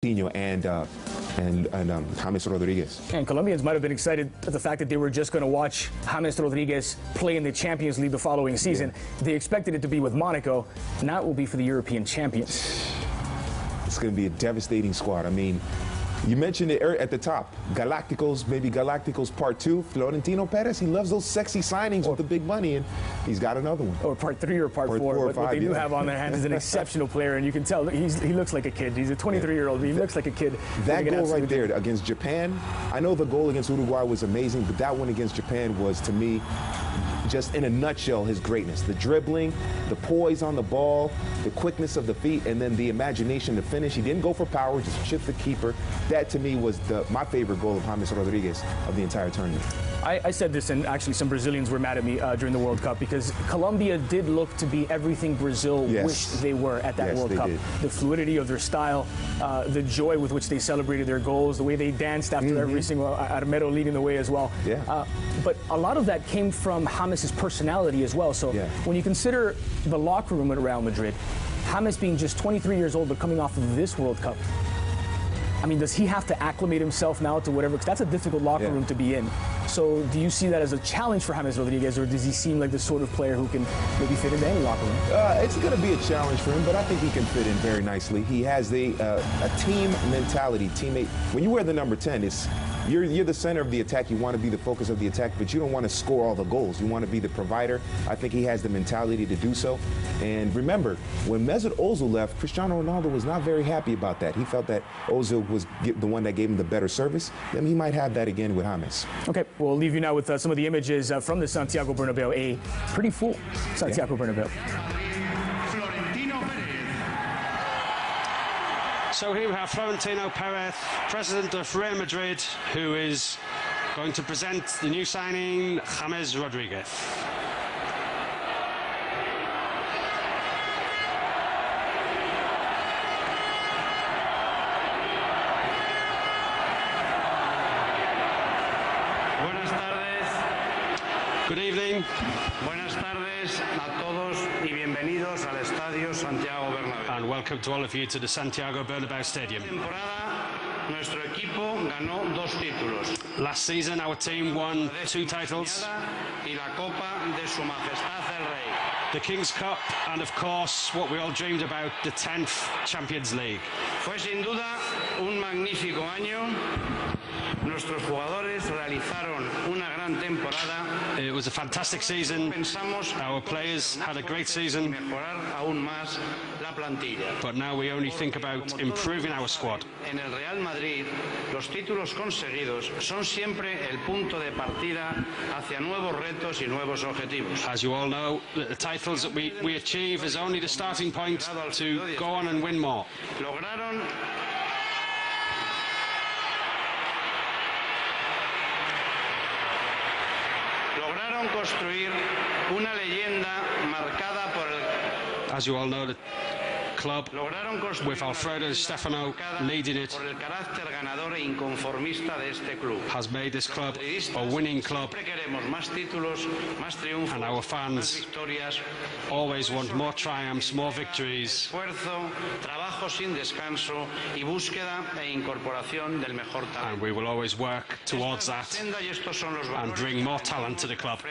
and James Rodríguez. And Colombians might have been excited at the fact that they were just going to watch James Rodríguez play in the Champions League the following season. Yeah. They expected it to be with Monaco. Now it will be for the European champions. It's going to be a devastating squad. I mean, you mentioned it at the top. Galacticos, maybe Galacticos Part 2. Florentino Perez, he loves those sexy signings with the big money, and he's got another one. Or Part 3 or Part 4. Or but what they do have on their hands is an exceptional player, and you can tell he looks like a kid. He's a 23-year-old, but he looks like a kid. That goal right there against Japan, I know the goal against Uruguay was amazing, but that one against Japan was, to me, just in a nutshell, his greatness. The dribbling, the poise on the ball, the quickness of the feet, and then the imagination to finish. He didn't go for power, just chipped the keeper. That, to me, was my favorite goal of James Rodríguez of the entire tournament. I said this, and actually some Brazilians were mad at me during the World Cup, because Colombia did look to be everything Brazil wished they were at that World Cup. Did. The fluidity of their style, the joy with which they celebrated their goals, the way they danced after every single, Armero leading the way as well. Yeah. But a lot of that came from James' personality as well. So when you consider the locker room at Real Madrid, James being just 23 years old but coming off of this World Cup, I mean, does he have to acclimate himself now to whatever? Because that's a difficult locker room to be in. So do you see that as a challenge for James Rodríguez, or does he seem like the sort of player who can maybe fit into any locker room? It's going to be a challenge for him, but I think he can fit in very nicely. He has a team mentality, teammate. When you wear the number 10, you're the center of the attack. You want to be the focus of the attack, but you don't want to score all the goals. You want to be the provider. I think he has the mentality to do so. And remember, when Mesut Ozil left, Cristiano Ronaldo was not very happy about that. He felt that Ozil was the one that gave him the better service. Then he might have that again with James. Okay, we'll leave you now with some of the images from the Santiago Bernabeu, a pretty full Santiago Bernabeu. So here we have Florentino Perez, president of Real Madrid, who is going to present the new signing, James Rodríguez. Buenas tardes. Good evening. Buenas tardes a todos y bienvenidos al Estadio Santiago Bernabéu. And welcome to all of you to the Santiago Bernabéu Stadium. Temporada, nuestro equipo ganó 2 títulos. Last season, our team won 2 titles. Y la Copa de Su Majestad el Rey. The King's Cup, and of course, what we all dreamed about, the 10th Champions League. Fue sin duda un magnífico año. Nuestros jugadores realizaron una gran temporada. It was a fantastic season. Our players had a great season. Mejorar aún más la plantilla. But now we only think about improving our squad. En el Real Madrid, los títulos conseguidos son siempre el punto de partida hacia nuevos retos y nuevos objetivos. As you all know, the titles that we achieve is only the starting point to go on and win more. Lograron construir una leyenda marcada por el... As you all know, the club, with Alfredo Di Stefano leading it, has made this club a winning club, and our fans always want more triumphs, more victories, and we will always work towards that and bring more talent to the club.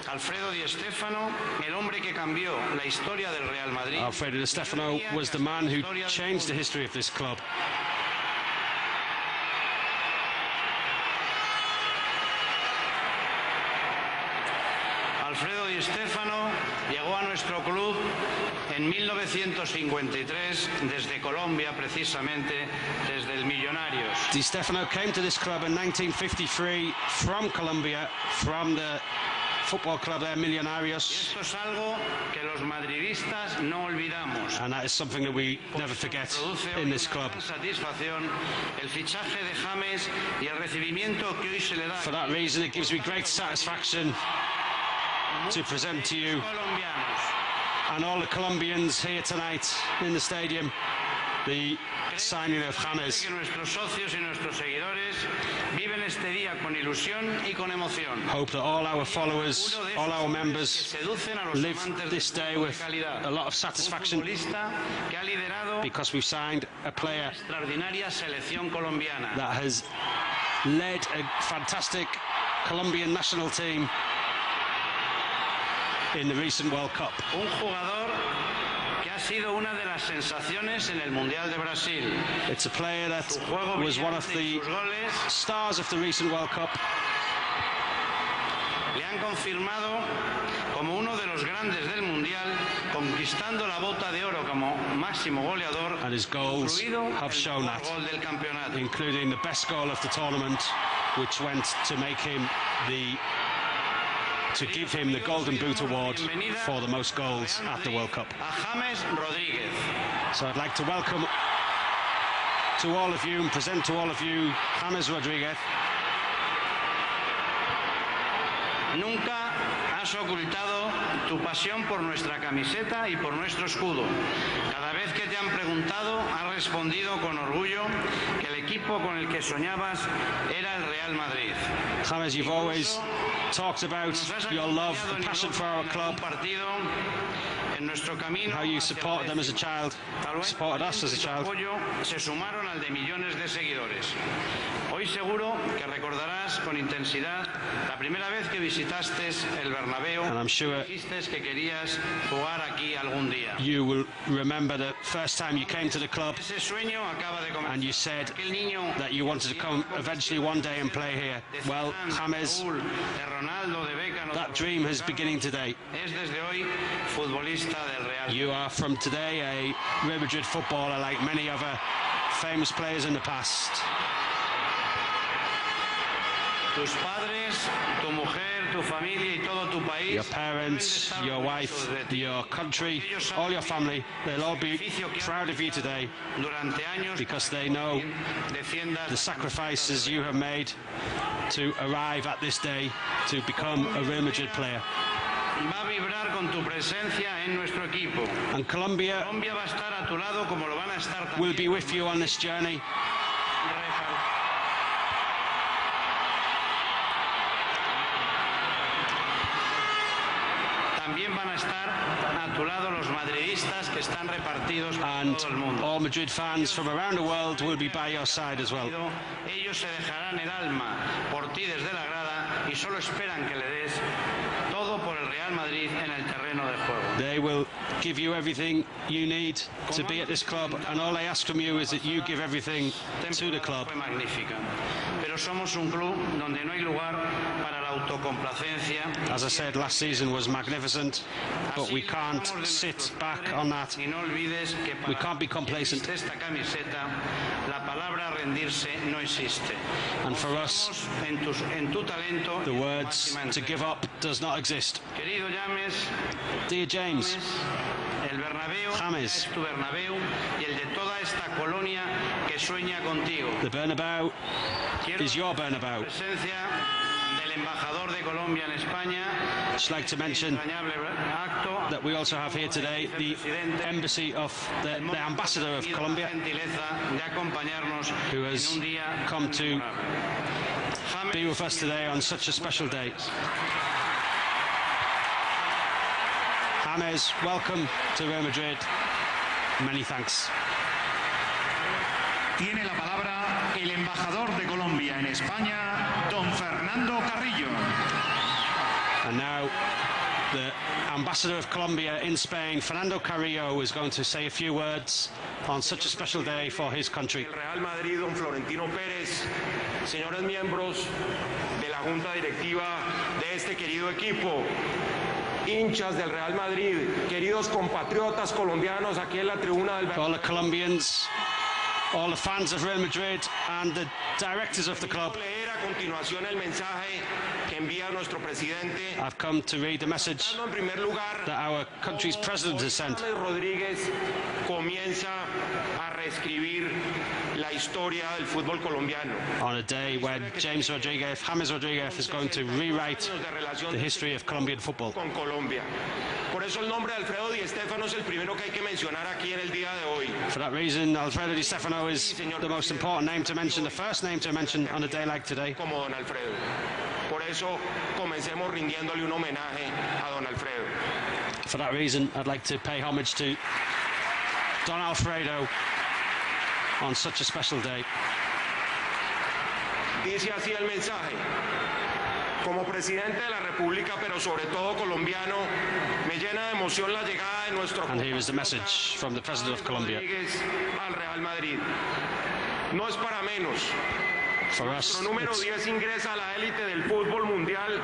Alfredo Di Stefano, el hombre que cambió la historia del Real Madrid. Alfredo Di Stefano was the man who changed the history of this club. Alfredo Di Stefano llegó a nuestro club en 1953 desde Colombia, precisamente desde el Millonarios. Di Stefano came to this club in 1953 from Colombia, from the football club there, Millonarios. Esto es algo que los madridistas no olvidamos. And that is something that we never forget in this club. El fichaje de James y el recibimiento que hoy se le da. For that reason, it gives me great satisfaction to present to you and all the Colombians here tonight in the stadium the signing of James. Hope that all our followers, all our members live this day with a lot of satisfaction because we've signed a player that has led a fantastic Colombian national team in the recent World Cup. It's a player that was one of the stars of the recent World Cup. Le han confirmado como uno de los grandes del Mundial, conquistando la bota de oro como máximo goleador, and his goals have shown that, including the best goal of the tournament, which went to make him to give him the Golden Boot Award for the most goals at the World Cup. James Rodríguez. So I'd like to welcome to all of you and present to all of you James Rodríguez. Nunca has ocultado tu pasión por nuestra camiseta y por nuestro escudo. Cada vez que te han preguntado, has respondido con orgullo que el equipo con el que soñabas era el Real Madrid. James, you've always talked about your love and passion for our club, how you supported them as a child, supported us as a child. Se sumaron al de millones de seguidores. Hoy seguro que recordarás con intensidad la primera vez que visitaste el Bernabéu y dijiste que querías jugar aquí algún día. You will remember the first time you came to the club and you said that you wanted to come eventually one day and play here. Well, James, that dream is beginning today. You are from today a Real Madrid footballer like many other famous players in the past. Tus padres, tu mujer, tu familia y todo tu país, your parents, your wife, your country, all your family, they'll all be proud of you today because they know the sacrifices you have made to arrive at this day to become a Real Madrid player. Va a vibrar con tu presencia en nuestro equipo. And Colombia va a estar a tu lado como lo van a estar will be with you on this journey. También van a estar a tu lado los madridistas que están repartidos por todo el mundo. And all Madrid fans from around the world will be by your side as well. Ellos se dejarán el alma por ti desde la grada y solo esperan que le des todo por el Real Madrid en el terreno de juego. They will give you everything you need to be at this club, and all I ask from you is that you give everything to the club. Pero somos un club donde no hay lugar para la autocomplacencia. As I said, last season was magnificent, but we can't sit back on that. We can't be complacent. And for us, the words to give up does not exist. Dear James, el Bernabéu James, es tu Bernabéu y el de toda esta colonia que sueña contigo. The Bernabéu is your Bernabéu. Presencia del embajador de Colombia en España. I'd just like to mention that we also have here today the embassy of the ambassador of Colombia, who has come to be with us today on such a special day. James, welcome to Real Madrid. Many thanks. Tiene la palabra el embajador de Colombia en España, don Fernando Carrillo. And now the ambassador of Colombia in Spain, Fernando Carrillo, is going to say a few words on such a special day for his country. Real Madrid, don Florentino Pérez, señores miembros de la Junta Directiva de este querido equipo, hinchas del Real Madrid, queridos compatriotas colombianos aquí en la tribuna del all the Colombians, all the fans of Real Madrid and the directors of the club. I've come to read the message that our country's president has sent. Rodríguez comienza a reescribir la historia del fútbol colombiano. On a day when James Rodríguez is going to rewrite the history of Colombian football. Con Colombia. Por eso el nombre de Alfredo Di Stéfano es el primero que hay que mencionar aquí en el día de hoy. For that reason, Alfredo Di Stéfano is the most important name to mention, the first name to mention on a day like today. Como Don Alfredo. Por eso comencemos rindiéndole un homenaje a Don Alfredo. For that reason, I'd like to pay homage to Don Alfredo on such a special day. Dice así el mensaje. Como presidente de la República, pero sobre todo colombiano, me llena de emoción la llegada de nuestro And here is the message from the President of Colombia. Rodríguez al Real Madrid. No es para menos. For us, Nuestro número 10 ingresa a la élite del fútbol mundial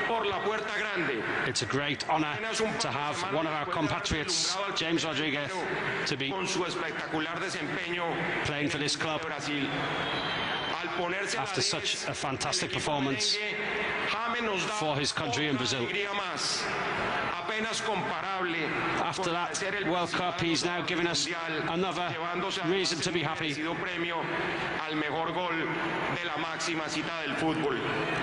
por la puerta grande. It's a great honor to have one of our compatriots, James Rodríguez, to be con su espectacular desempeño playing for this club Brasil. Al ponerse after such a fantastic performance for his country in Brazil. After that World Cup, he's now given us another reason to be happy.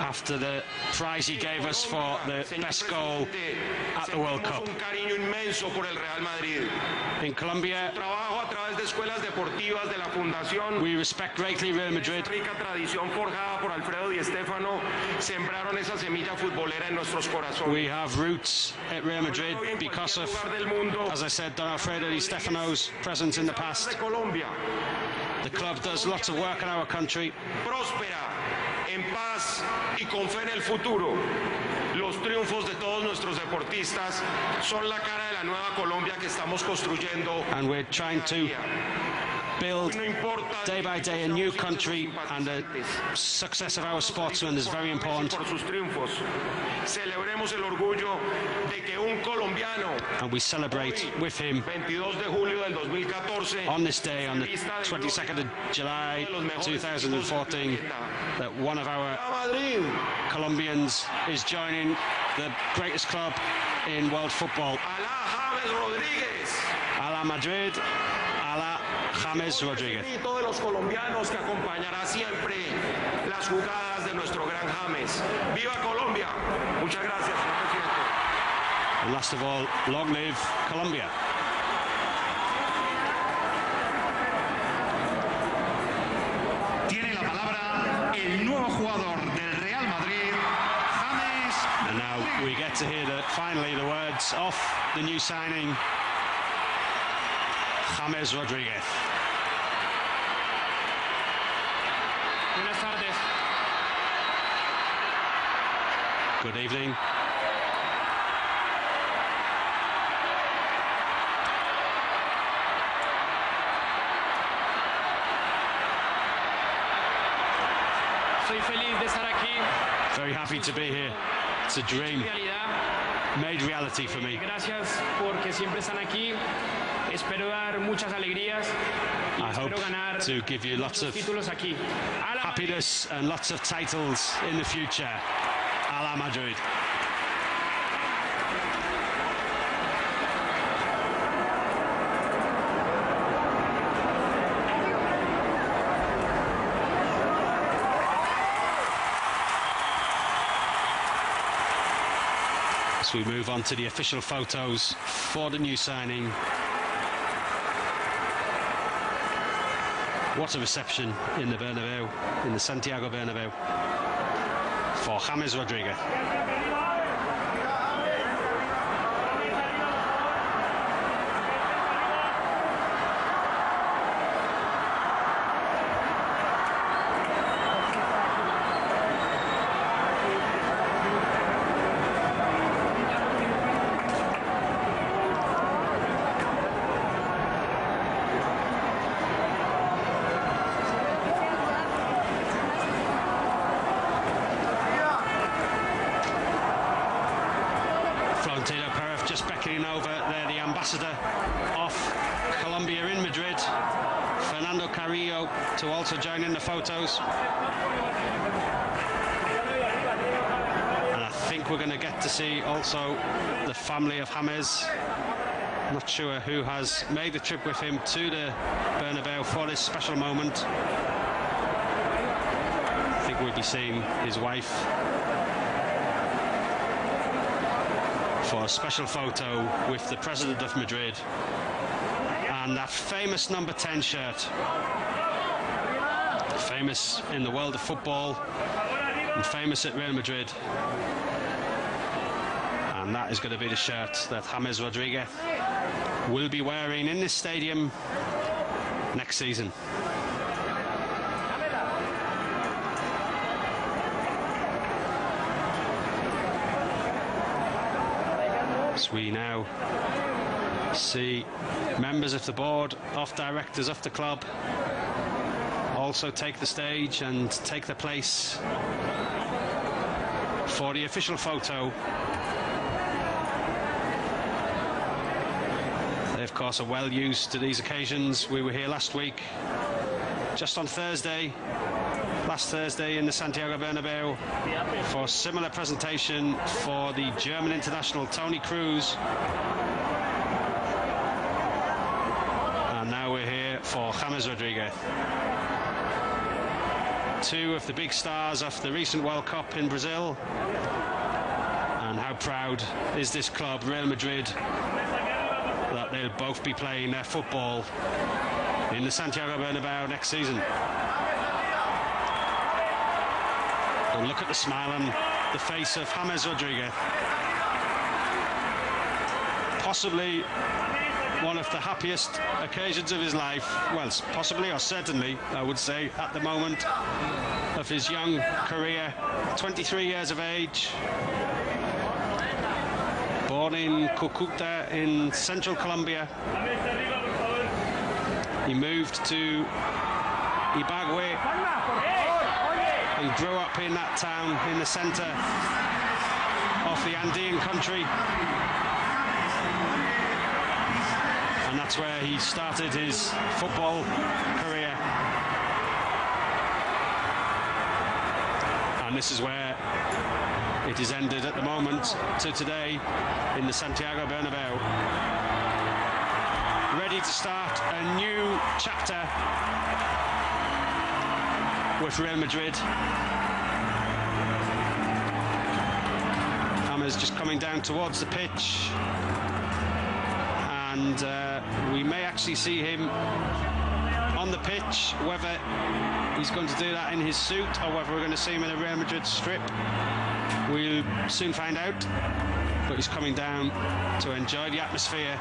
After the prize he gave us for the best goal at the World Cup. In Colombia, we respect greatly Real Madrid. We have roots at Real Madrid because of, as I said, Don Alfredo Di Stéfano's presence in the past. The club does lots of work in our country. En paz y con fe en el futuro. Los triunfos de todos nuestros deportistas son la cara de la nueva Colombia que estamos construyendo. And we're trying to build day by day a new country, and the success of our sportsmen is very important. Celebremos el orgullo de que un colombiano, and we celebrate with him 22 de julio del 2014, on this day, on the 22nd of July 2014, that one of our Colombians is joining the greatest club in world football. A la Madrid, a la James Rodríguez. De los colombianos que acompañará siempre las jugadas de nuestro gran James. ¡Viva Colombia! Muchas gracias, señor presidente. And last of all, long live Colombia. Tiene la palabra el nuevo jugador del Real Madrid, James. And now we get to hear finally the words of the new signing, James Rodríguez. Buenas tardes. Good evening. Soy feliz de estar aquí. Very happy to be here. It's a dream made reality for me. Gracias porque siempre están aquí. Espero dar muchas alegrías y I hope espero ganar to give you lots of títulos aquí. happiness and lots of titles in the future. A la Madrid. As we move on to the official photos for the new signing. What a reception in the Bernabeu, in the Santiago Bernabeu, for James Rodríguez. Just beckoning over there, the ambassador of Colombia in Madrid, Fernando Carrillo, to also join in the photos. And I think we're going to get to see also the family of James Not sure who has made the trip with him to the Bernabeu for this special moment. I think we'll be seeing his wife for a special photo with the president of Madrid and that famous number 10 shirt. Famous in the world of football and famous at Real Madrid. And that is going to be the shirt that James Rodríguez will be wearing in this stadium next season. As we now see members of the board of directors of the club also take the stage and take their place for the official photo. They, of course, are well used to these occasions. We were here last week, just on Thursday, last Thursday in the Santiago Bernabeu, for a similar presentation for the German international Toni Kroos. And now we're here for James Rodríguez. Two of the big stars of the recent World Cup in Brazil. And how proud is this club, Real Madrid, that they'll both be playing their football in the Santiago Bernabeu next season. And look at the smile on the face of James Rodríguez. Possibly one of the happiest occasions of his life, well, possibly or certainly, I would say, at the moment of his young career. 23 years of age, born in Cúcuta in central Colombia. He moved to Ibagué and grew up in that town in the center of the Andean country. And that's where he started his football career. And this is where it is ended at the moment to today in the Santiago Bernabeu. Ready to start a new chapter with Real Madrid. James just coming down towards the pitch. And we may actually see him on the pitch. Whether he's going to do that in his suit or whether we're going to see him in a Real Madrid strip, we'll soon find out. But he's coming down to enjoy the atmosphere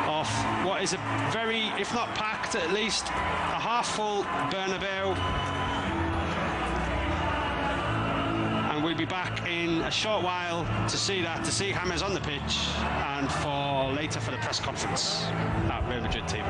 of what is a very, if not packed, at least a half-full Bernabeu. And we'll be back in a short while to see that, to see James on the pitch, and for later for the press conference at Real Madrid TV.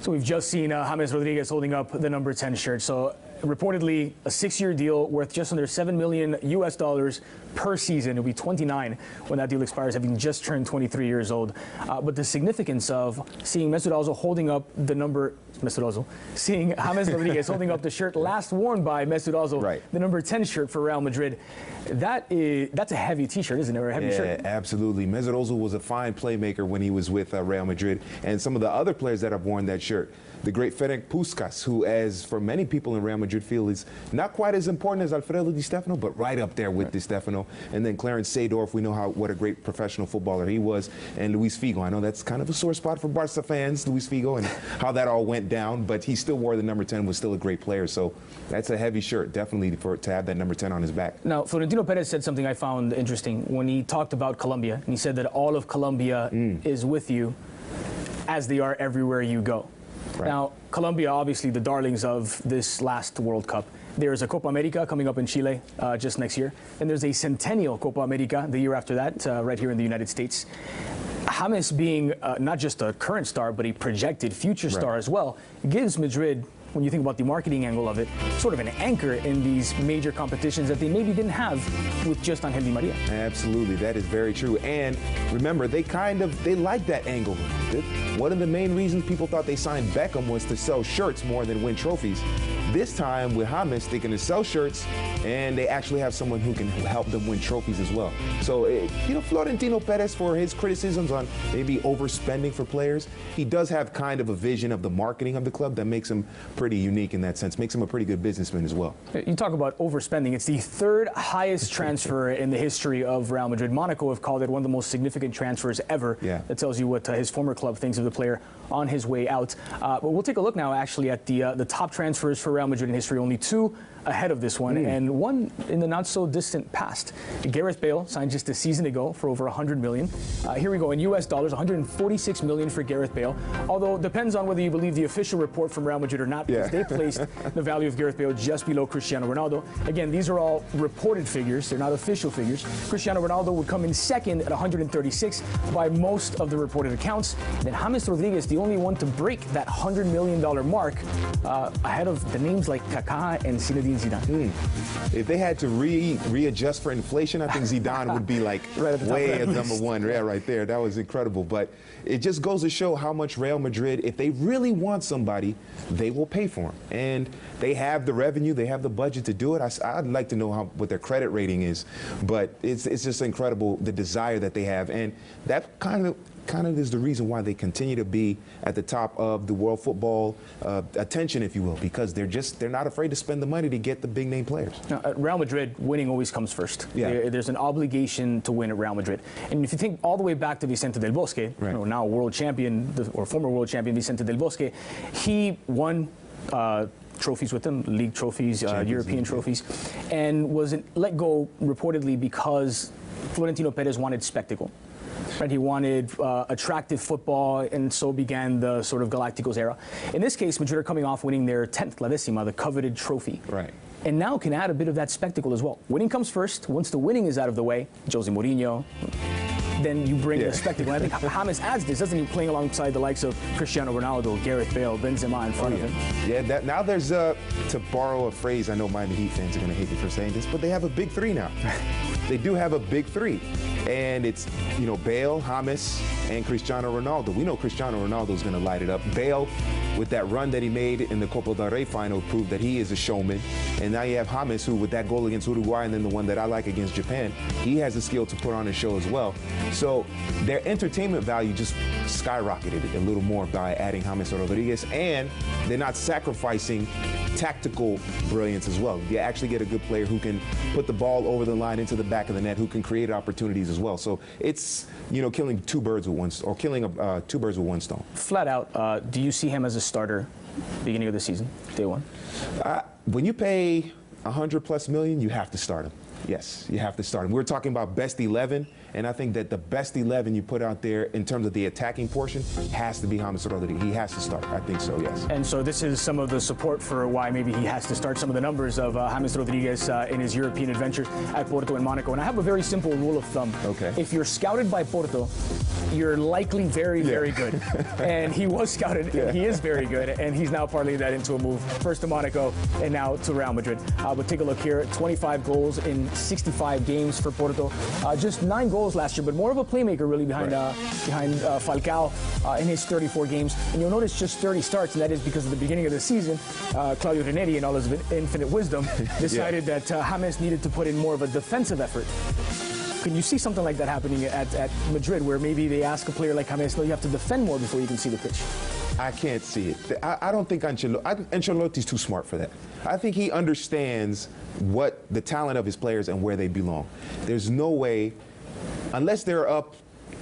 So we've just seen James Rodríguez holding up the number 10 shirt. So reportedly a 6-year deal worth just under $7 million per season. It'll be 29 when that deal expires, having just turned 23 years old. But the significance of seeing Mesut Ozil holding up the number, seeing James Rodríguez holding up the shirt last worn by Mesut Ozil, right, the number 10 shirt for Real Madrid. That's a heavy T-shirt, isn't it? Or a heavy shirt. Yeah, absolutely. Mesut Ozil was a fine playmaker when he was with Real Madrid, and some of the other players that have worn that shirt. The great Ferenc Puskás, who, as for many people in Real Madrid, feel is not quite as important as Alfredo Di Stefano, but right up there with Di Stefano. And then Clarence Seedorf, we know what a great professional footballer he was. And Luis Figo, I know that's kind of a sore spot for Barca fans, Luis Figo, and how that all went down. But he still wore the number 10, was still a great player. So that's a heavy shirt, definitely, to have that number 10 on his back. Now, Florentino Perez said something I found interesting when he talked about Colombia. And he said that all of Colombia is with you, as they are everywhere you go. Right. Now, Colombia, obviously the darlings of this last World Cup. There's a Copa America coming up in Chile just next year. And there's a Centennial Copa America the year after that, right here in the United States. James being not just a current star, but a projected future star as well, gives Madrid when you think about the marketing angle of it, sort of an anchor in these major competitions that they maybe didn't have with just Angel Di Maria. Absolutely, that is very true. And remember, they like that angle. One of the main reasons people thought they signed Beckham was to sell shirts more than win trophies. This time with James, they're going to sell shirts, and they actually have someone who can help them win trophies as well. So, Florentino Perez, for his criticisms on maybe overspending for players, he does have kind of a vision of the marketing of the club that makes him pretty unique in that sense, makes him a pretty good businessman as well. You talk about overspending. It's the third highest transfer in the history of Real Madrid. Monaco have called it one of the most significant transfers ever. Yeah. That tells you what his former club thinks of the player on his way out. But we'll take a look now, actually, at the top transfers for Real Madrid in history. Only two ahead of this one, and one in the not-so-distant past. Gareth Bale signed just a season ago for over $100 million. Here we go, in U.S. dollars, $146 million for Gareth Bale, although it depends on whether you believe the official report from Real Madrid or not, because they placed the value of Gareth Bale just below Cristiano Ronaldo. Again, these are all reported figures. They're not official figures. Cristiano Ronaldo would come in second at 136 by most of the reported accounts. Then James Rodríguez, the only one to break that $100 million mark, ahead of the names like Kaká and Zinedine Zidane. If they had to readjust for inflation, I think Zidane would be like way at number one. Yeah, right there. That was incredible. But it just goes to show how much Real Madrid, if they really want somebody, they will pay for them. And they have the revenue, they have the budget to do it. I'd like to know what their credit rating is. But it's just incredible, the desire that they have. And that kind of is the reason why they continue to be at the top of the world football attention, if you will, because they're not afraid to spend the money to get the big name players. Now, at Real Madrid, winning always comes first. Yeah. There's an obligation to win at Real Madrid. And if you think all the way back to Vicente del Bosque, now world champion, or former world champion Vicente del Bosque, he won trophies with them, league trophies, European trophies, and was let go reportedly because Florentino Perez wanted spectacle. Right, he wanted attractive football, and so began the sort of Galacticos era. In this case, Madrid are coming off winning their 10th La Décima, the coveted trophy. Right. And now can add a bit of that spectacle as well. Winning comes first. Once the winning is out of the way, Jose Mourinho, then you bring the spectacle. And I think James adds this, doesn't he, playing alongside the likes of Cristiano Ronaldo, Gareth Bale, Benzema in front of him. Yeah, now there's, to borrow a phrase, I know Miami Heat fans are going to hate me for saying this, but they have a big three now. They do have a big three. And it's, Bale, James, and Cristiano Ronaldo. We know Cristiano Ronaldo is going to light it up. Bale, with that run that he made in the Copa del Rey final, proved that he is a showman. And now you have James, who, with that goal against Uruguay and then the one that I like against Japan, he has the skill to put on a show as well. So their entertainment value just skyrocketed a little more by adding James Rodríguez, and they're not sacrificing tactical brilliance as well. You actually get a good player who can put the ball over the line into the back of the net, who can create opportunities as well. So it's, killing two birds with one stone. Flat out, do you see him as a starter beginning of the season, day one? When you pay $100+ million, you have to start him. Yes, you have to start him. We're talking about best 11, and I think that the best 11 you put out there in terms of the attacking portion has to be James Rodríguez. He has to start. I think so, yes. And so this is some of the support for why maybe he has to start, some of the numbers of James Rodríguez in his European adventures at Porto and Monaco. And I have a very simple rule of thumb. Okay. If you're scouted by Porto, you're likely very, very good. And he was scouted, and he is very good, and he's now parlaying that into a move, first to Monaco and now to Real Madrid. But take a look here, 25 goals in 65 games for Porto. Just 9 goals last year, but more of a playmaker really behind Falcao in his 34 games. And you'll notice just 30 starts, and that is because at the beginning of the season, Claudio Ranieri, in all his infinite wisdom, decided that James needed to put in more of a defensive effort. Can you see something like that happening at Madrid, where maybe they ask a player like James, no, you have to defend more before you can see the pitch? I can't see it. I don't think Ancelotti's too smart for that. I think he understands what the talent of his players and where they belong. There's no way, unless they're up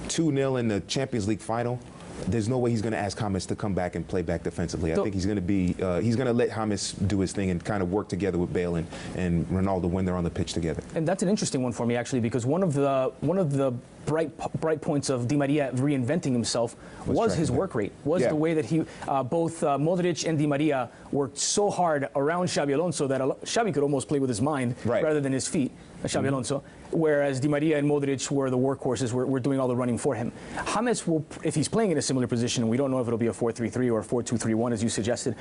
2-0 in the Champions League final, there's no way he's going to ask James to come back and play back defensively. I think he's going to be he's going to let James do his thing and kind of work together with Bale and Ronaldo when they're on the pitch together. And that's an interesting one for me, actually, because one of the bright points of Di Maria reinventing himself was his work rate, was the way that he both Modric and Di Maria worked so hard around Xabi Alonso that Xabi could almost play with his mind rather than his feet. Xabi Alonso, whereas Di Maria and Modric were the workhorses, were doing all the running for him. James will, if he's playing in a similar position, and we don't know if it'll be a 4-3-3 or a 4-2-3-1, as you suggested,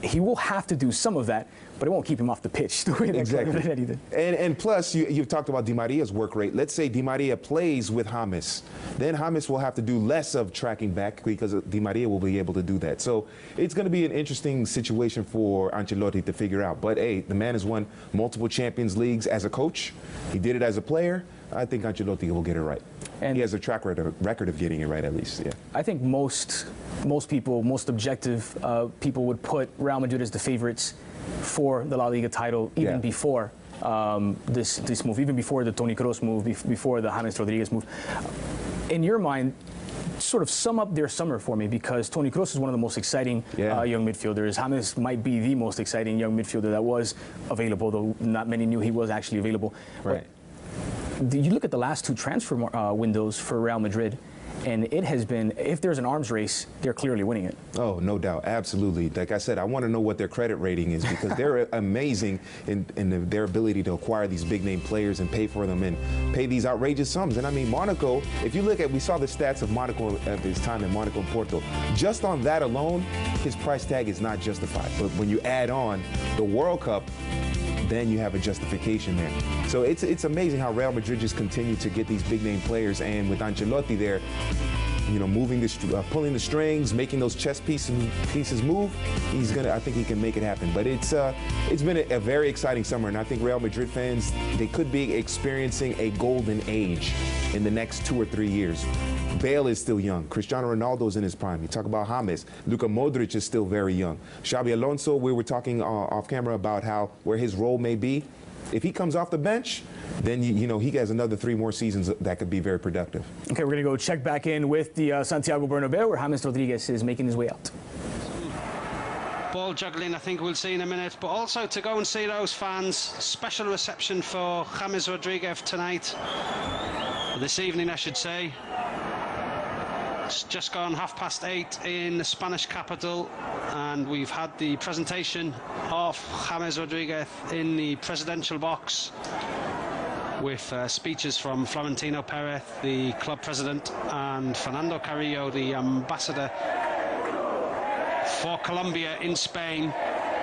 he will have to do some of that, but it won't keep him off the pitch the way exactly. And plus, you've talked about Di Maria's work rate. Let's say Di Maria plays with James. Then James will have to do less of tracking back because Di Maria will be able to do that. So it's going to be an interesting situation for Ancelotti to figure out. But, hey, the man has won multiple Champions Leagues as a coach. He did it as a player. I think Ancelotti will get it right. And he has a track record of getting it right, at least. Yeah. I think most people, most objective people would put Real Madrid as the favorites for the La Liga title even before this move, even before the Toni Kroos move, before the James Rodríguez move. In your mind, sort of sum up their summer for me, because Toni Kroos is one of the most exciting young midfielders. James might be the most exciting young midfielder that was available, though not many knew he was actually available. Right. But you look at the last two transfer windows for Real Madrid, and it has been, if there's an arms race, they're clearly winning it. Oh, no doubt. Absolutely. Like I said, I want to know what their credit rating is, because they're amazing in their ability to acquire these big-name players and pay for them and pay these outrageous sums. And, I mean, Monaco, if you look at, we saw the stats of Monaco at his time in Monaco and Porto. Just on that alone, his price tag is not justified. But when you add on the World Cup, then you have a justification there. So it's amazing how Real Madrid just continue to get these big-name players, and with Ancelotti there, you know, moving pulling the strings, making those chess pieces move, I think he can make it happen. But it's been a very exciting summer, and I think Real Madrid fans, they could be experiencing a golden age in the next 2 or 3 years. Bale is still young. Cristiano Ronaldo's in his prime. You talk about James. Luka Modric is still very young. Xabi Alonso, we were talking off camera about where his role may be. If he comes off the bench, then you know he has another 3 more seasons that could be very productive. Okay, we're going to go check back in with the Santiago Bernabeu, where James Rodríguez is making his way out. Ball juggling, I think we'll see in a minute, but also to go and see those fans. Special reception for James Rodríguez tonight, this evening I should say. It's just gone 8:30 in the Spanish capital, and we've had the presentation of James Rodríguez in the presidential box with speeches from Florentino Perez, the club president, and Fernando Carrillo, the ambassador for Colombia in Spain,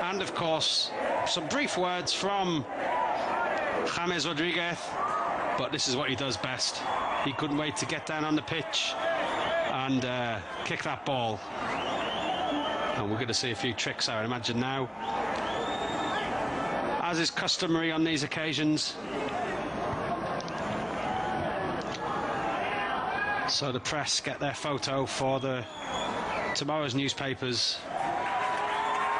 and of course some brief words from James Rodríguez. But this is what he does best. He couldn't wait to get down on the pitch and kick that ball. And we're going to see a few tricks, I would imagine, now, as is customary on these occasions. So the press get their photo for tomorrow's newspapers.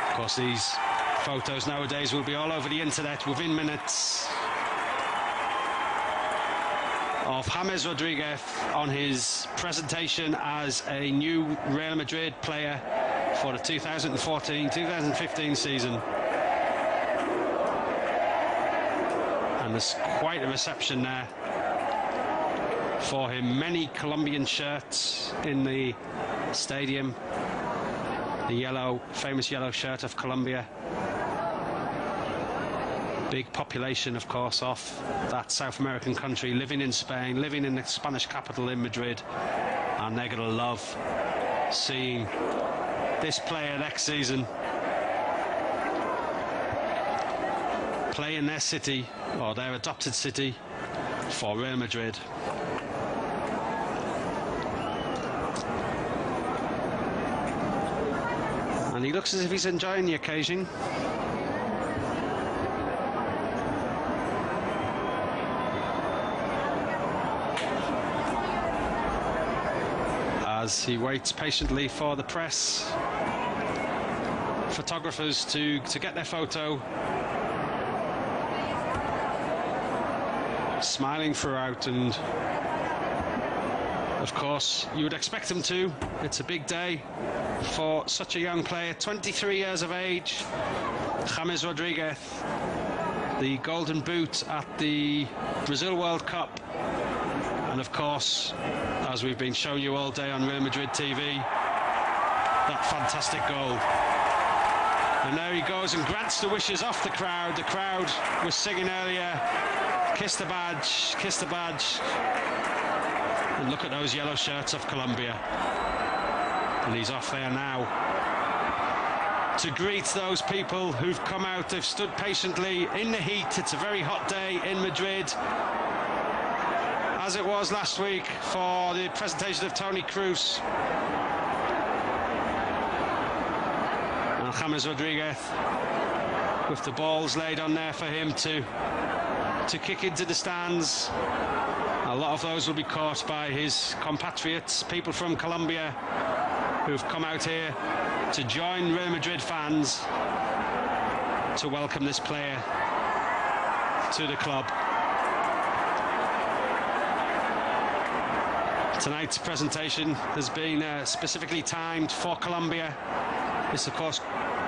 Of course, these photos nowadays will be all over the internet within minutes of James Rodríguez on his presentation as a new Real Madrid player for the 2014-2015 season. And there's quite a reception there for him. Many Colombian shirts in the stadium. The famous yellow shirt of Colombia. Big population, of course, of that South American country, living in Spain, living in the Spanish capital in Madrid, and they're going to love seeing this player next season play in their city, or their adopted city, for Real Madrid. And he looks as if he's enjoying the occasion. As he waits patiently for the press, photographers to get their photo, smiling throughout, and of course you would expect him to. It's a big day for such a young player, 23 years of age. James Rodríguez, the golden boot at the Brazil World Cup, and of course, as we've been showing you all day on Real Madrid TV, that fantastic goal. And there he goes and grants the wishes off the crowd. The crowd was singing earlier, kiss the badge, kiss the badge. And look at those yellow shirts of Colombia. And he's off there now. to greet those people who've come out. They've stood patiently in the heat. It's a very hot day in Madrid, as it was last week for the presentation of Toni Kroos. And James Rodríguez with the balls laid on there for him to kick into the stands. A lot of those will be caught by his compatriots, people from Colombia who've come out here to join Real Madrid fans to welcome this player to the club. Tonight's presentation has been specifically timed for Colombia. It's of course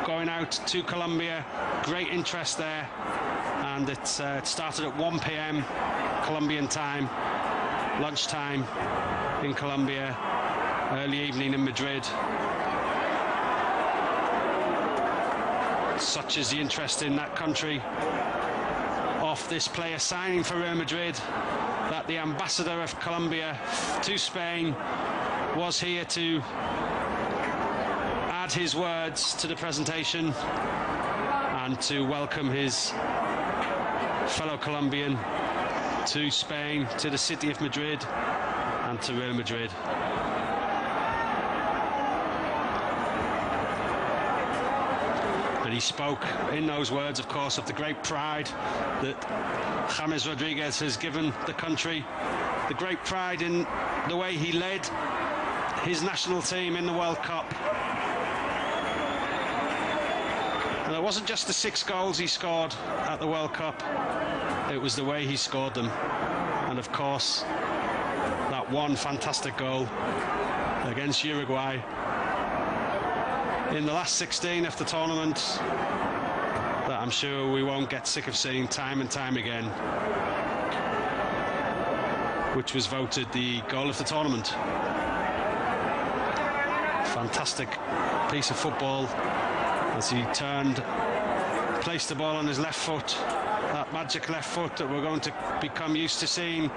going out to Colombia, great interest there, and it started at 1 p.m. Colombian time, lunchtime in Colombia, early evening in Madrid. Such is the interest in that country of this player signing for Real Madrid that the ambassador of Colombia to Spain was here to add his words to the presentation and to welcome his fellow Colombian to Spain, to the city of Madrid and to Real Madrid. And he spoke in those words, of course, of the great pride that James Rodríguez has given the country, the great pride in the way he led his national team in the World Cup. And it wasn't just the 6 goals he scored at the World Cup, it was the way he scored them. And of course, that one fantastic goal against Uruguay in the last 16 of the tournament that I'm sure we won't get sick of seeing time and time again, which was voted the goal of the tournament. Fantastic piece of football as he turned, placed the ball on his left foot, that magic left foot that we're going to become used to seeing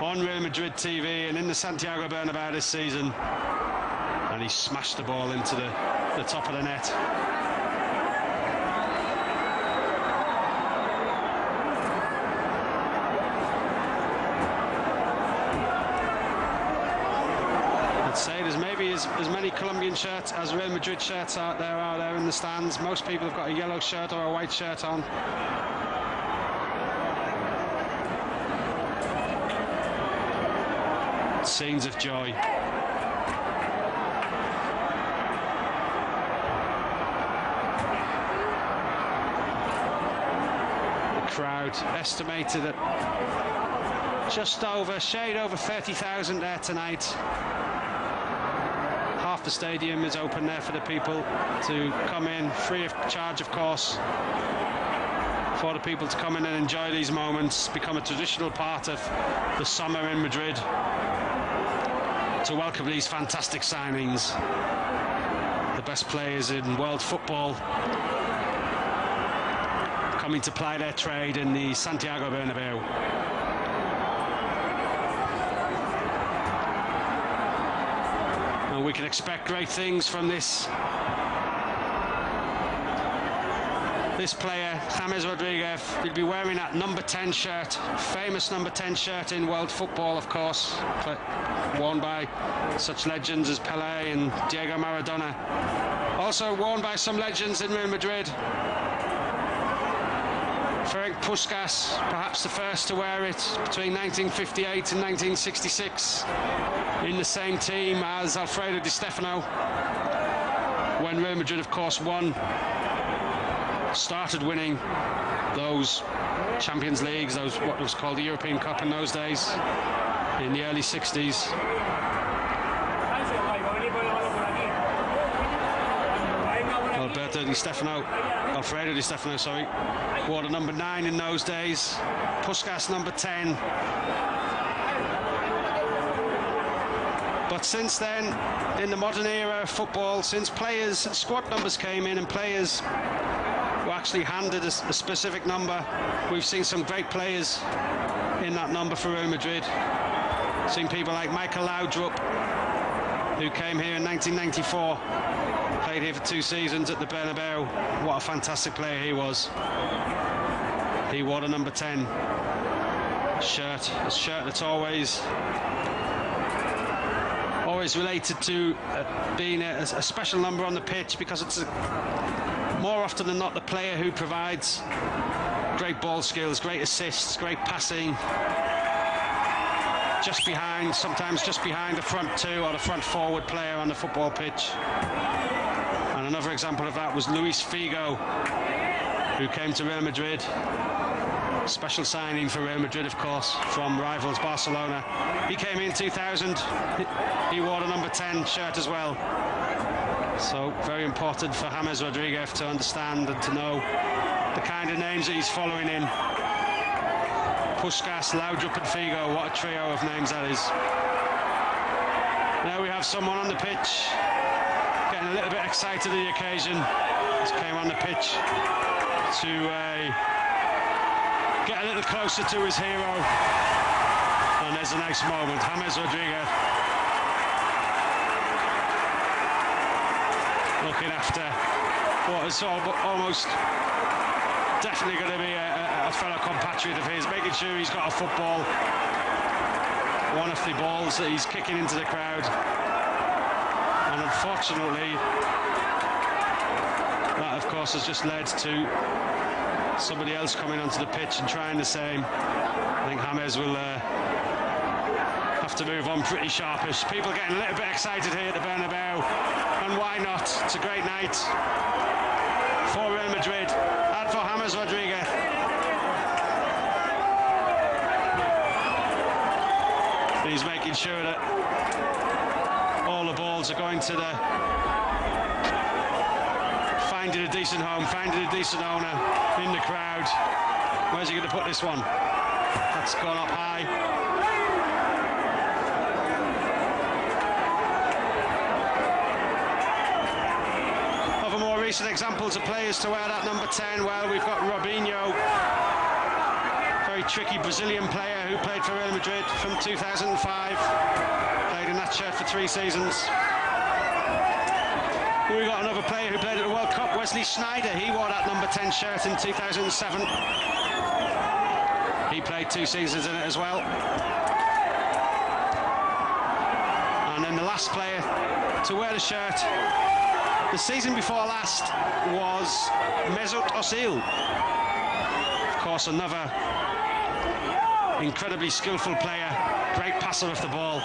on Real Madrid TV and in the Santiago Bernabeu this season, and he smashed the ball into the top of the net. I'd say there's maybe as many Colombian shirts as Real Madrid shirts out there in the stands. Most people have got a yellow shirt or a white shirt on. Scenes of joy. Crowd estimated at just over, shade over 30,000 there tonight. Half the stadium is open there for the people to come in, free of charge of course, for the people to come in and enjoy these moments, become a traditional part of the summer in Madrid, to welcome these fantastic signings, the best players in world football coming to ply their trade in the Santiago Bernabeu. And we can expect great things from this player, James Rodríguez. He'll be wearing that number 10 shirt, famous number 10 shirt in world football, of course, worn by such legends as Pelé and Diego Maradona. Also worn by some legends in Real Madrid. Ferenc Puskas, perhaps the first to wear it between 1958 and 1966, in the same team as Alfredo Di Stefano, when Real Madrid, of course, started winning those Champions Leagues, those what was called the European Cup in those days, in the early 60s. Alfredo Di Stefano, wore the number 9 in those days. Puskas number 10. But since then, in the modern era of football, since squad numbers came in and players were actually handed a specific number, we've seen some great players in that number for Real Madrid. Seen people like Michael Laudrup, who came here in 1994, played here for 2 seasons at the Bernabeu. What a fantastic player he was. He wore the number 10 shirt, a shirt that's always related to being a special number on the pitch, because it's more often than not the player who provides great ball skills, great assists, great passing, sometimes just behind the front 2 or the front forward player on the football pitch. And another example of that was Luis Figo, who came to Real Madrid. Special signing for Real Madrid, of course, from rivals Barcelona. He came in 2000. He wore the number 10 shirt as well. So very important for James Rodríguez to understand and to know the kind of names that he's following in. Puskas, Laudrup and Figo, what a trio of names that is. Now we have someone on the pitch getting a little bit excited at the occasion. Just came on the pitch to get a little closer to his hero. And there's a nice moment. James Rodríguez looking after what is almost definitely going to be a fellow compatriot of his, making sure he's got a football, one of the balls that he's kicking into the crowd. And unfortunately, that of course has just led to somebody else coming onto the pitch and trying the same. I think James will have to move on pretty sharpish. People getting a little bit excited here at the Bernabeu, and why not? It's a great night for Real Madrid and for James Rodríguez. He's making sure that all the balls are going to the finding a decent home, finding a decent owner in the crowd. Where's he going to put this one? That's gone up high. Other more recent examples of players to wear that number 10, well, we've got Robinho, very tricky Brazilian player who played for Real Madrid from 2005, played in that shirt for 3 seasons. We got another player who played at the World Cup, Wesley Sneijder. He wore that number 10 shirt in 2007. He played 2 seasons in it as well. And then the last player to wear the shirt the season before last was Mesut Ozil. Of course, another incredibly skillful player, great passer of the ball.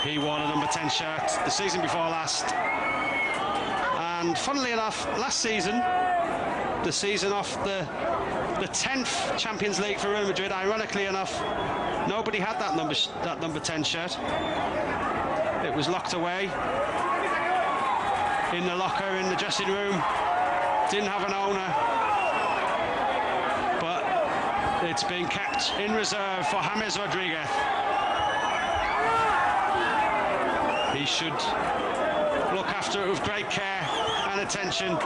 He wore the number 10 shirt the season before last. And funnily enough, last season, the season of the 10th Champions League for Real Madrid, ironically enough, nobody had that number 10 shirt. It was locked away in the locker in the dressing room. Didn't have an owner, but it's been kept in reserve for James Rodríguez. He should look after it with great care and attention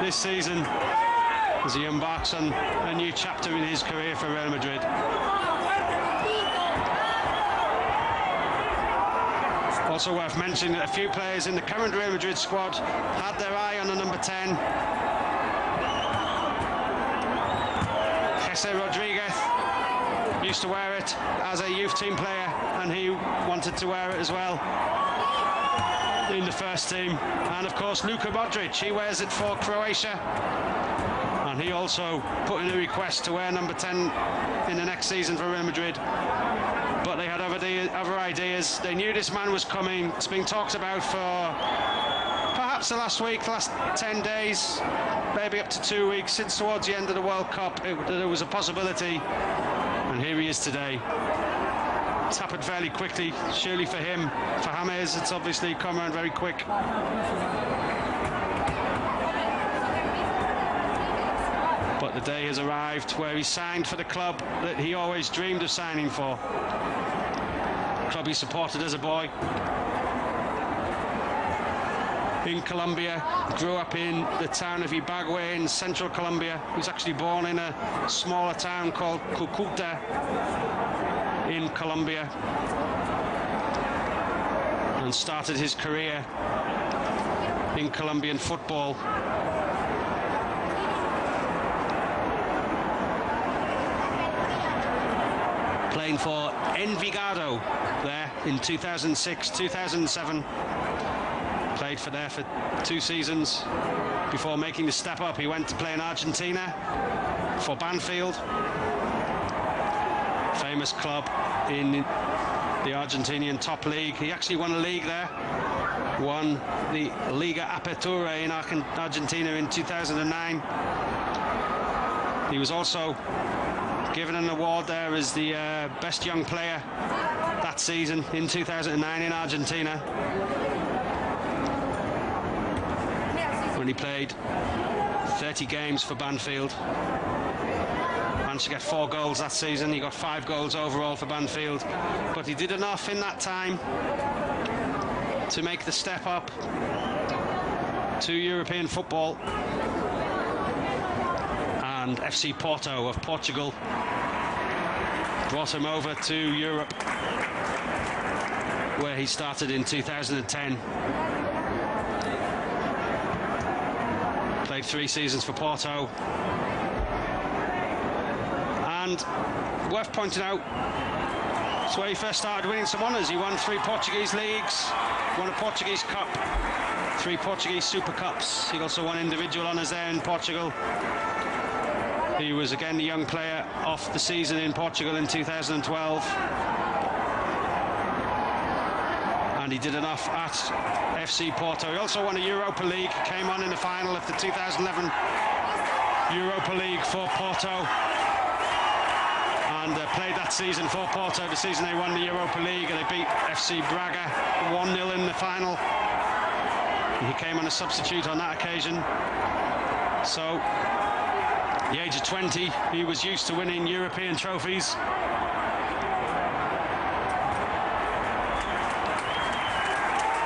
this season as he embarks on a new chapter in his career for Real Madrid. Also worth mentioning that a few players in the current Real Madrid squad had their eye on the number 10. Jesse Rodríguez used to wear it as a youth team player, and he wanted to wear it as well in the first team. And of course Luka Modric, he wears it for Croatia, and he also put in a request to wear number 10 in the next season for Real Madrid. But they had other ideas. They knew this man was coming. It's been talked about for perhaps the last 10 days, maybe up to 2 weeks, since towards the end of the World Cup there was a possibility, and here he is today. It's happened fairly quickly, surely for him. For James, it's obviously come around very quick. But the day has arrived where he signed for the club that he always dreamed of signing for. The club he supported as a boy. In Colombia, grew up in the town of Ibagué in central Colombia. He was actually born in a smaller town called Cúcuta in Colombia. and started his career in Colombian football. Playing for Envigado there in 2006, 2007. Played for there for 2 seasons before making the step up. He went to play in Argentina for Banfield, famous club in the Argentinian top league. He actually won a league there, won the Liga Apertura in Argentina in 2009. He was also given an award there as the best young player that season in 2009 in Argentina, when he played 30 games for Banfield. Managed to get 4 goals that season. He got 5 goals overall for Banfield, but he did enough in that time to make the step up to European football. And FC Porto of Portugal brought him over to Europe, where he started in 2010. Played 3 seasons for Porto. And worth pointing out, it's where he first started winning some honours. He won 3 Portuguese leagues, won a Portuguese Cup, 3 Portuguese Super Cups. He also won individual honours there in Portugal. He was again the young player of the season in Portugal in 2012. And he did enough at FC Porto. He also won a Europa League, came on in the final of the 2011 Europa League for Porto. And played that season for Porto, the season they won the Europa League, and they beat FC Braga 1-0 in the final. And he came on a substitute on that occasion. So, at the age of 20, he was used to winning European trophies.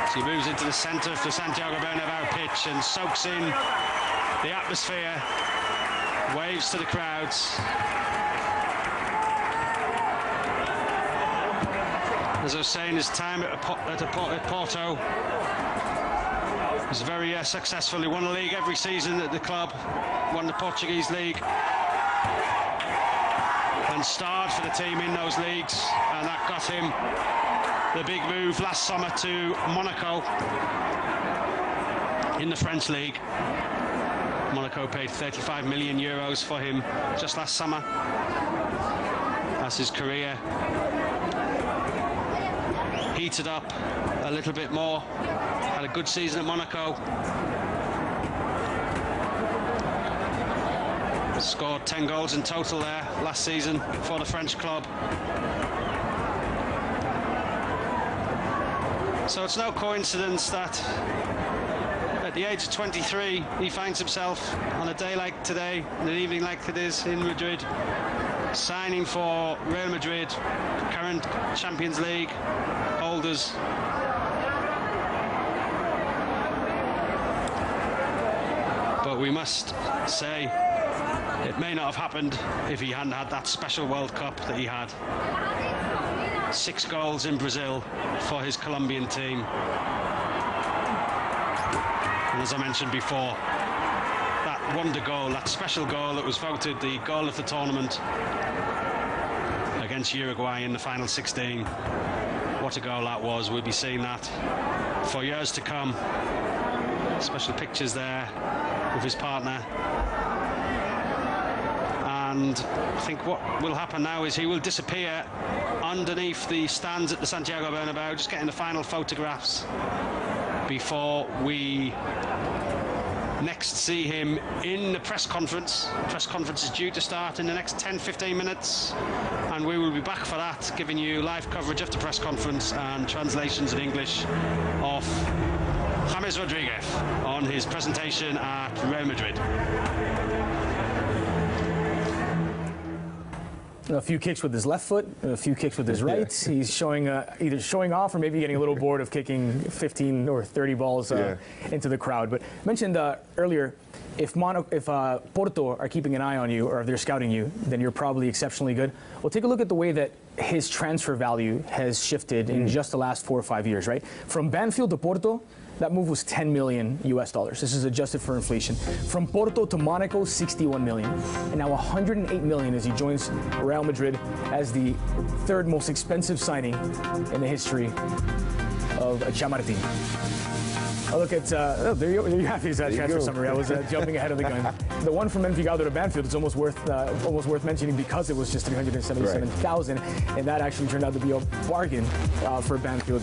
So he moves into the centre of the Santiago Bernabéu pitch and soaks in the atmosphere, waves to the crowds. As I was saying, his time at Porto was very successful. He won the league every season at the club, won the Portuguese league, and starred for the team in those leagues, and that got him the big move last summer to Monaco in the French league. Monaco paid 35 million euros for him just last summer as his career heated up a little bit more. Had a good season at Monaco. Scored 10 goals in total there last season for the French club. So it's no coincidence that at the age of 23 he finds himself on a day like today, an evening like it is in Madrid, signing for Real Madrid, current Champions League holders. But we must say it may not have happened if he hadn't had that special World Cup that he had. 6 goals in Brazil for his Colombian team. And as I mentioned before, that wonder goal, that special goal that was voted the goal of the tournament against Uruguay in the final 16. What a goal that was. We'll be seeing that for years to come. Special pictures there with his partner. And I think what will happen now is he will disappear underneath the stands at the Santiago Bernabéu, just getting the final photographs before we next see him in the press conference. The press conference is due to start in the next 10-15 minutes, and we will be back for that, giving you live coverage of the press conference and translations in English of James Rodríguez on his presentation at Real Madrid. A few kicks with his left foot, a few kicks with his right. He's showing either showing off or maybe getting a little bored of kicking 15 or 30 balls into the crowd. But mentioned earlier, if Porto are keeping an eye on you or if they're scouting you, then you're probably exceptionally good. Well, take a look at the way that his transfer value has shifted in just the last 4 or 5 years, right? From Banfield to Porto, that move was 10 million US dollars. This is adjusted for inflation. From Porto to Monaco, 61 million. And now 108 million as he joins Real Madrid as the third most expensive signing in the history of Chamartin. Oh, look at, there you have his transfer summary. I was jumping ahead of the gun. The one from Envigado to Banfield is almost worth mentioning because it was just 377,000, and that actually turned out to be a bargain for Banfield.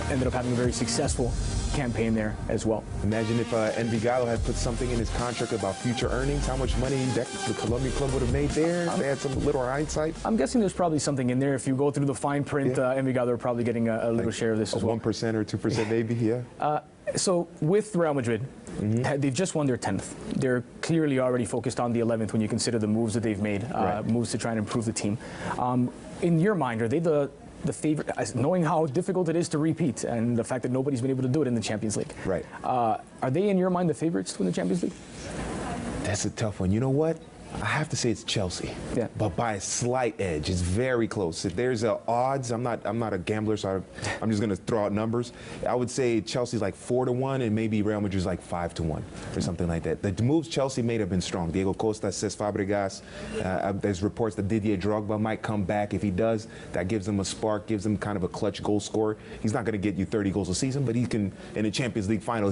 Ended up having a very successful campaign there as well. Imagine if Envigado had put something in his contract about future earnings, how much money the Colombian club would have made there if they had some little hindsight. I'm guessing there's probably something in there. If you go through the fine print, Envigado are probably getting a little share of this as well. 1% or 2% maybe, yeah. So with Real Madrid, they've just won their 10th. They're clearly already focused on the 11th when you consider the moves that they've made, moves to try and improve the team. In your mind, are they the favorite, knowing how difficult it is to repeat and the fact that nobody's been able to do it in the Champions League? Right. Are they, in your mind, the favorites to win the Champions League? That's a tough one. You know what? I have to say it's Chelsea, but by a slight edge. It's very close. If there's odds, I'm not a gambler, so I'm just going to throw out numbers. I would say Chelsea's like 4-1, and maybe Real Madrid's like 5-1 or something like that. The moves Chelsea made have been strong. Diego Costa, Cesc Fabregas. There's reports that Didier Drogba might come back. If he does, that gives him a spark, gives him kind of a clutch goal scorer. He's not going to get you 30 goals a season, but he can, in a Champions League final,